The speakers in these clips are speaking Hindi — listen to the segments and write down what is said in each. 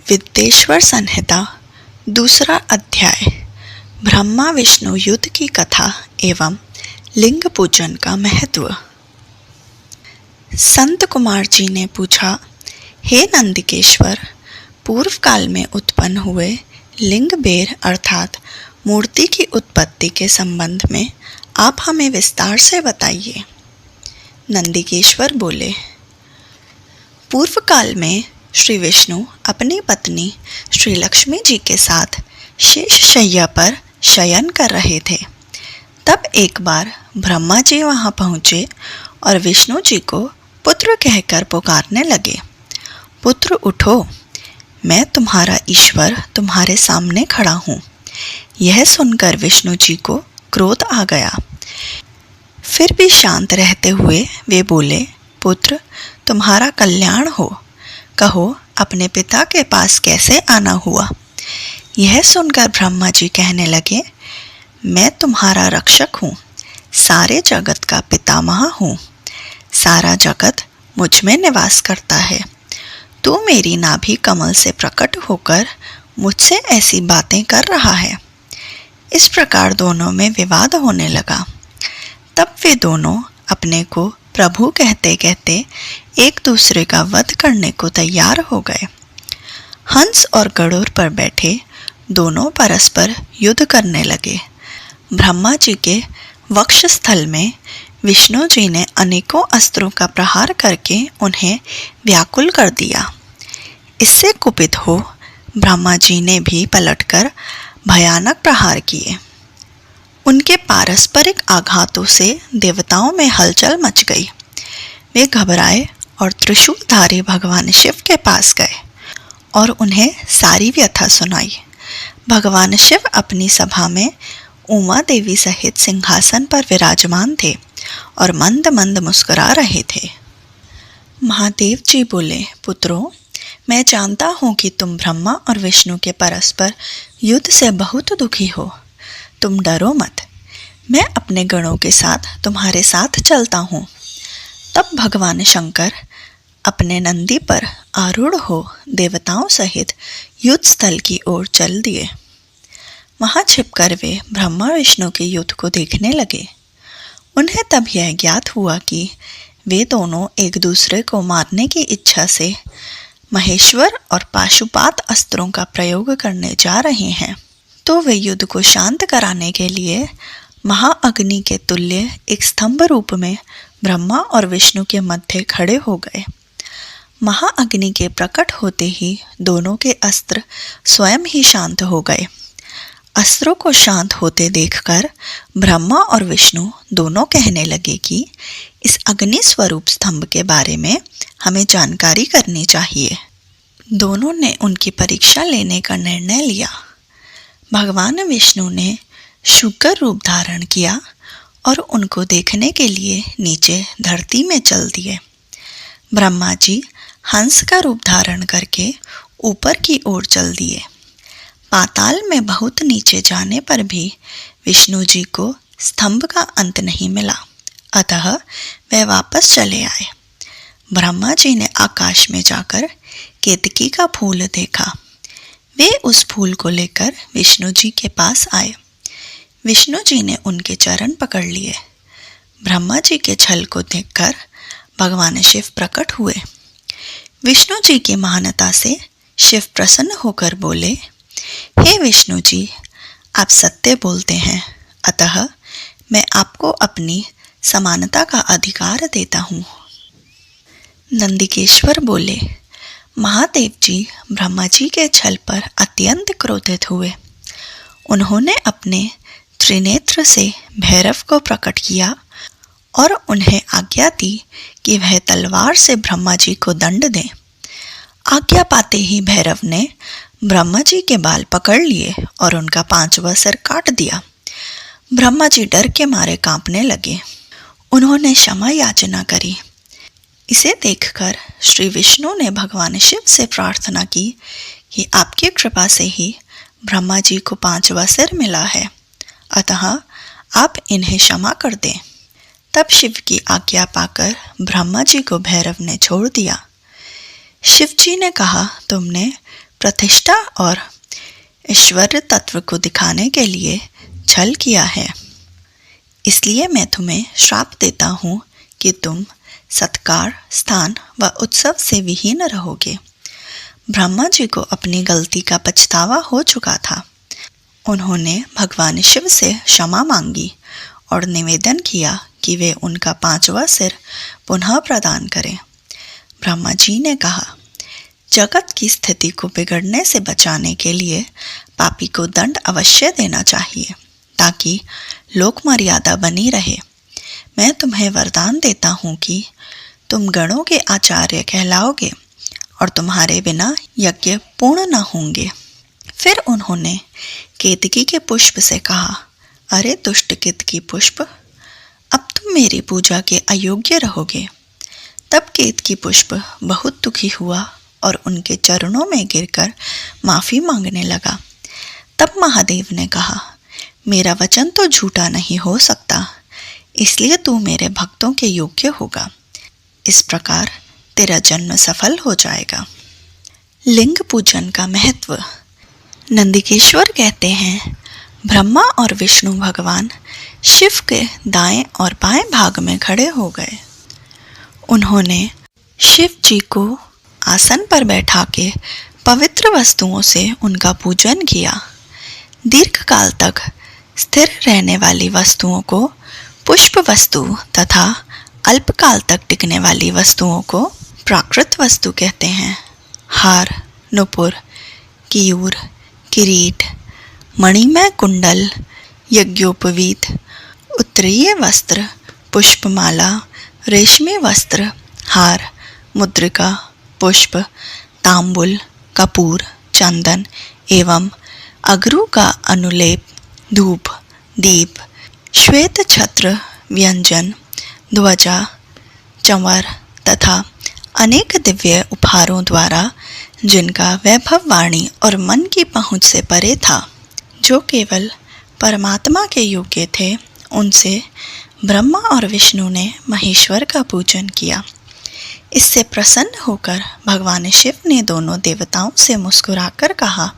विद्येश्वर संहिता दूसरा अध्याय ब्रह्मा विष्णु युद्ध की कथा एवं लिंग पूजन का महत्व। संत कुमार जी ने पूछा, हे नंदिकेश्वर, पूर्व काल में उत्पन्न हुए लिंग बेर अर्थात मूर्ति की उत्पत्ति के संबंध में आप हमें विस्तार से बताइए। नंदिकेश्वर बोले, पूर्व काल में श्री विष्णु अपनी पत्नी श्री लक्ष्मी जी के साथ शेष शैया पर शयन कर रहे थे। तब एक बार ब्रह्मा जी वहां पहुंचे और विष्णु जी को पुत्र कहकर पुकारने लगे। पुत्र उठो, मैं तुम्हारा ईश्वर तुम्हारे सामने खड़ा हूँ। यह सुनकर विष्णु जी को क्रोध आ गया। फिर भी शांत रहते हुए वे बोले, पुत्र तुम्हारा कल्याण हो, कहो अपने पिता के पास कैसे आना हुआ। यह सुनकर ब्रह्मा जी कहने लगे, मैं तुम्हारा रक्षक हूँ, सारे जगत का पितामह हूँ। सारा जगत मुझ में निवास करता है। तू मेरी नाभि कमल से प्रकट होकर मुझसे ऐसी बातें कर रहा है। इस प्रकार दोनों में विवाद होने लगा। तब वे दोनों अपने को प्रभु कहते कहते एक दूसरे का वध करने को तैयार हो गए। हंस और गरुड़ पर बैठे दोनों परस्पर युद्ध करने लगे। ब्रह्मा जी के वक्षस्थल में विष्णु जी ने अनेकों अस्त्रों का प्रहार करके उन्हें व्याकुल कर दिया। इससे कुपित हो ब्रह्मा जी ने भी पलटकर भयानक प्रहार किए। उनके पारस्परिक आघातों से देवताओं में हलचल मच गई। वे घबराए और त्रिशूलधारी भगवान शिव के पास गए और उन्हें सारी व्यथा सुनाई। भगवान शिव अपनी सभा में उमा देवी सहित सिंहासन पर विराजमान थे और मंद मंद मुस्कुरा रहे थे। महादेव जी बोले, पुत्रों, मैं जानता हूँ कि तुम ब्रह्मा और विष्णु के परस्पर युद्ध से बहुत दुखी हो। तुम डरो मत, मैं अपने गणों के साथ तुम्हारे साथ चलता हूँ। तब भगवान शंकर अपने नंदी पर आरूढ़ हो देवताओं सहित युद्ध स्थल की ओर चल दिए। वहां छिपकर वे ब्रह्मा विष्णु के युद्ध को देखने लगे। उन्हें तब यह ज्ञात हुआ कि वे दोनों एक दूसरे को मारने की इच्छा से महेश्वर और पाशुपात अस्त्रों का प्रयोग करने जा रहे हैं। तो वे युद्ध को शांत कराने के लिए महाअग्नि के तुल्य एक स्तंभ रूप में ब्रह्मा और विष्णु के मध्य खड़े हो गए। महाअग्नि के प्रकट होते ही दोनों के अस्त्र स्वयं ही शांत हो गए। अस्त्रों को शांत होते देखकर ब्रह्मा और विष्णु दोनों कहने लगे कि इस अग्नि स्वरूप स्तंभ के बारे में हमें जानकारी करनी चाहिए। दोनों ने उनकी परीक्षा लेने का निर्णय लिया। भगवान विष्णु ने शुक्र रूप धारण किया और उनको देखने के लिए नीचे धरती में चल दिए। ब्रह्मा जी हंस का रूप धारण करके ऊपर की ओर चल दिए। पाताल में बहुत नीचे जाने पर भी विष्णु जी को स्तंभ का अंत नहीं मिला, अतः वे वापस चले आए। ब्रह्मा जी ने आकाश में जाकर केतकी का फूल देखा। वे उस फूल को लेकर विष्णु जी के पास आए। विष्णु जी ने उनके चरण पकड़ लिए। ब्रह्मा जी के छल को देखकर भगवान शिव प्रकट हुए। विष्णु जी की महानता से शिव प्रसन्न होकर बोले, हे विष्णु जी, आप सत्य बोलते हैं, अतः मैं आपको अपनी समानता का अधिकार देता हूँ। नंदिकेश्वर बोले, महादेव जी ब्रह्मा जी के छल पर अत्यंत क्रोधित हुए। उन्होंने अपने त्रिनेत्र से भैरव को प्रकट किया और उन्हें आज्ञा दी कि वह तलवार से ब्रह्मा जी को दंड दें। आज्ञा पाते ही भैरव ने ब्रह्मा जी के बाल पकड़ लिए और उनका 5वां सिर काट दिया। ब्रह्मा जी डर के मारे कांपने लगे। उन्होंने क्षमा याचना करी। इसे देखकर श्री विष्णु ने भगवान शिव से प्रार्थना की कि आपकी कृपा से ही ब्रह्मा जी को 5वां सिर मिला है, अतः आप इन्हें क्षमा कर दें। तब शिव की आज्ञा पाकर ब्रह्मा जी को भैरव ने छोड़ दिया। शिव जी ने कहा, तुमने प्रतिष्ठा और ऐश्वर्य तत्व को दिखाने के लिए छल किया है। इसलिए मैं तुम्हें श्राप देता हूँ कि तुम सत्कार, स्थान व उत्सव से विहीन रहोगे। ब्रह्मा जी को अपनी गलती का पछतावा हो चुका था। उन्होंने भगवान शिव से क्षमा मांगी और निवेदन किया कि वे उनका 5वां सिर पुनः प्रदान करें। ब्रह्मा जी ने कहा, जगत की स्थिति को बिगड़ने से बचाने के लिए पापी को दंड अवश्य देना चाहिए ताकि लोक मर्यादा बनी रहे। मैं तुम्हें वरदान देता हूँ कि तुम गणों के आचार्य कहलाओगे और तुम्हारे बिना यज्ञ पूर्ण न होंगे। फिर उन्होंने केतकी के पुष्प से कहा, अरे दुष्ट केतकी पुष्प, अब तुम मेरी पूजा के अयोग्य रहोगे। तब केतकी पुष्प बहुत दुखी हुआ और उनके चरणों में गिरकर माफ़ी मांगने लगा। तब महादेव ने कहा, मेरा वचन तो झूठा नहीं हो सकता, इसलिए तू मेरे भक्तों के योग्य होगा। इस प्रकार तेरा जन्म सफल हो जाएगा। लिंग पूजन का महत्व। नंदिकेश्वर कहते हैं, ब्रह्मा और विष्णु भगवान शिव के दाएं और बाएं भाग में खड़े हो गए। उन्होंने शिव जी को आसन पर बैठा के पवित्र वस्तुओं से उनका पूजन किया। दीर्घकाल तक स्थिर रहने वाली वस्तुओं को पुष्प वस्तु तथा अल्पकाल तक टिकने वाली वस्तुओं को प्राकृत वस्तु कहते हैं। हार, नुपुर, कियूर, किरीट, मणिमय कुंडल, यज्ञोपवीत, उत्तरीय वस्त्र, पुष्पमाला, रेशमी वस्त्र, हार, मुद्रिका, पुष्प, तांबुल, कपूर, चंदन एवं अगरू का अनुलेप, धूप, दीप, श्वेत छत्र, व्यंजन, ध्वजा, चंवर तथा अनेक दिव्य उपहारों द्वारा जिनका वैभव वाणी और मन की पहुँच से परे था, जो केवल परमात्मा के योग्य थे, उनसे ब्रह्मा और विष्णु ने महेश्वर का पूजन किया। इससे प्रसन्न होकर भगवान शिव ने दोनों देवताओं से मुस्कुराकर कहा,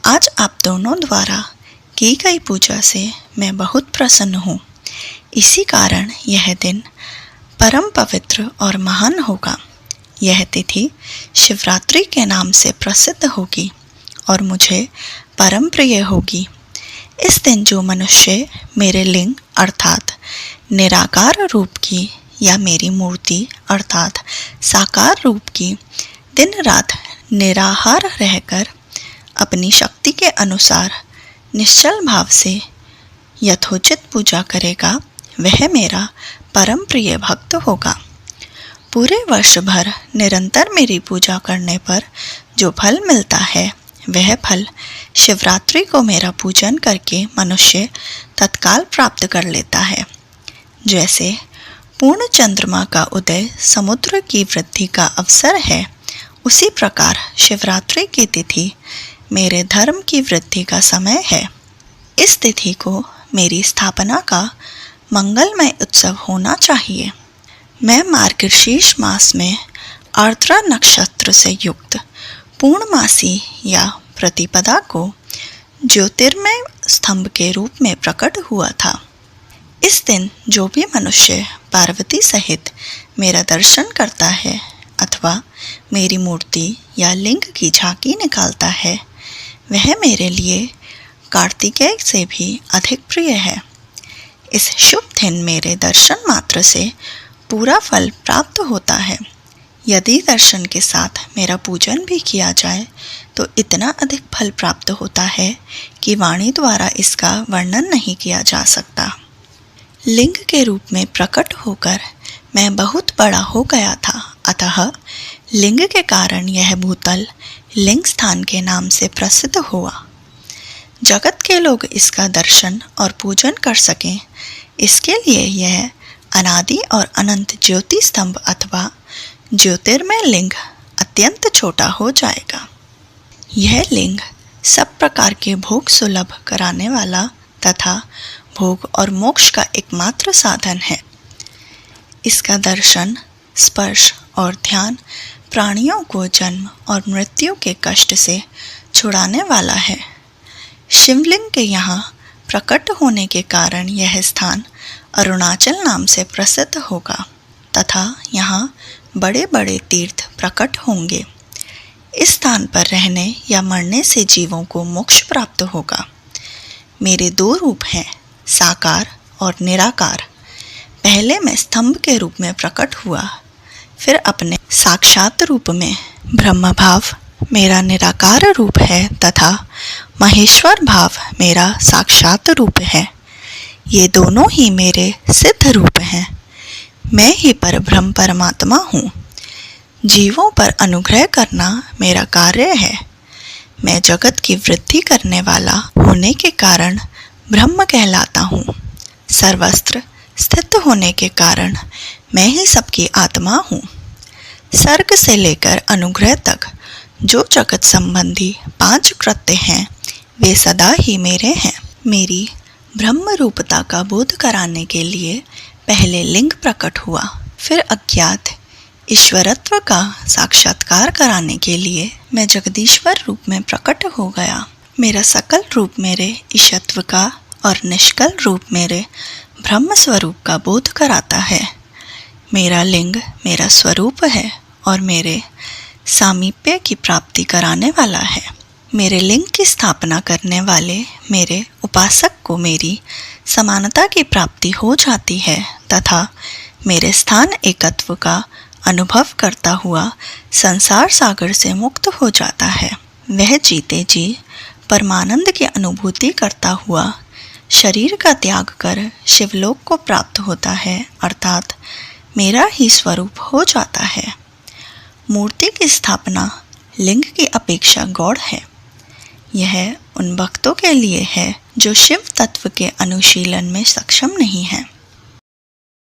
आज आप दोनों द्वारा की गई पूजा से मैं बहुत प्रसन्न हूँ। इसी कारण यह दिन परम पवित्र और महान होगा। यह तिथि शिवरात्रि के नाम से प्रसिद्ध होगी और मुझे परम प्रिय होगी। इस दिन जो मनुष्य मेरे लिंग अर्थात निराकार रूप की या मेरी मूर्ति अर्थात साकार रूप की दिन रात निराहार रहकर अपनी शक्ति के अनुसार निश्चल भाव से यथोचित पूजा करेगा, वह मेरा परम प्रिय भक्त होगा। पूरे वर्ष भर निरंतर मेरी पूजा करने पर जो फल मिलता है, वह फल शिवरात्रि को मेरा पूजन करके मनुष्य तत्काल प्राप्त कर लेता है। जैसे पूर्ण चंद्रमा का उदय समुद्र की वृद्धि का अवसर है, उसी प्रकार शिवरात्रि की तिथि मेरे धर्म की वृद्धि का समय है। इस तिथि को मेरी स्थापना का मंगलमय उत्सव होना चाहिए। मैं मार्गशीर्ष मास में आर्द्रा नक्षत्र से युक्त पूर्णमासी या प्रतिपदा को ज्योतिर्मय स्तंभ के रूप में प्रकट हुआ था। इस दिन जो भी मनुष्य पार्वती सहित मेरा दर्शन करता है अथवा मेरी मूर्ति या लिंग की झांकी निकालता है, वह मेरे लिए कार्तिकेय से भी अधिक प्रिय है। इस शुभ दिन मेरे दर्शन मात्र से पूरा फल प्राप्त होता है। यदि दर्शन के साथ मेरा पूजन भी किया जाए तो इतना अधिक फल प्राप्त होता है कि वाणी द्वारा इसका वर्णन नहीं किया जा सकता। लिंग के रूप में प्रकट होकर मैं बहुत बड़ा हो गया था, अतः लिंग के कारण यह भूतल लिंग स्थान के नाम से प्रसिद्ध हुआ। जगत के लोग इसका दर्शन और पूजन कर सकें, इसके लिए यह अनादि और अनंत ज्योति स्तंभ अथवा ज्योतिर्मय लिंग अत्यंत छोटा हो जाएगा। यह लिंग सब प्रकार के भोग सुलभ कराने वाला तथा भोग और मोक्ष का एकमात्र साधन है। इसका दर्शन, स्पर्श और ध्यान प्राणियों को जन्म और मृत्यु के कष्ट से छुड़ाने वाला है। शिवलिंग के यहाँ प्रकट होने के कारण यह स्थान अरुणाचल नाम से प्रसिद्ध होगा तथा यहाँ बड़े बड़े तीर्थ प्रकट होंगे। इस स्थान पर रहने या मरने से जीवों को मोक्ष प्राप्त होगा। मेरे 2 रूप हैं, साकार और निराकार। पहले मैं स्तंभ के रूप में प्रकट हुआ, फिर अपने साक्षात रूप में ब्रह्म भाव मेरा निराकार रूप है तथा महेश्वर भाव मेरा साक्षात रूप है। ये दोनों ही मेरे सिद्ध रूप हैं। मैं ही परब्रह्म परमात्मा हूँ। जीवों पर अनुग्रह करना मेरा कार्य है। मैं जगत की वृद्धि करने वाला होने के कारण ब्रह्म कहलाता हूँ। सर्वत्र स्थित होने के कारण मैं ही सबकी आत्मा हूँ। सर्ग से लेकर अनुग्रह तक जो जगत संबंधी 5 कृत्य हैं वे सदा ही मेरे हैं। मेरी ब्रह्म रूपता का बोध कराने के लिए पहले लिंग प्रकट हुआ, फिर अज्ञात ईश्वरत्व का साक्षात्कार कराने के लिए मैं जगदीश्वर रूप में प्रकट हो गया। मेरा सकल रूप मेरे ईशत्व का और निष्कल रूप मेरे ब्रह्म स्वरूप का बोध कराता है। मेरा लिंग मेरा स्वरूप है और मेरे सामीप्य की प्राप्ति कराने वाला है। मेरे लिंग की स्थापना करने वाले मेरे उपासक को मेरी समानता की प्राप्ति हो जाती है तथा मेरे स्थान एकत्व का अनुभव करता हुआ संसार सागर से मुक्त हो जाता है। वह जीते जी परमानंद की अनुभूति करता हुआ शरीर का त्याग कर शिवलोक को प्राप्त होता है, अर्थात मेरा ही स्वरूप हो जाता है। मूर्ति की स्थापना लिंग की अपेक्षा गौड़ है। यह उन भक्तों के लिए है जो शिव तत्व के अनुशीलन में सक्षम नहीं है।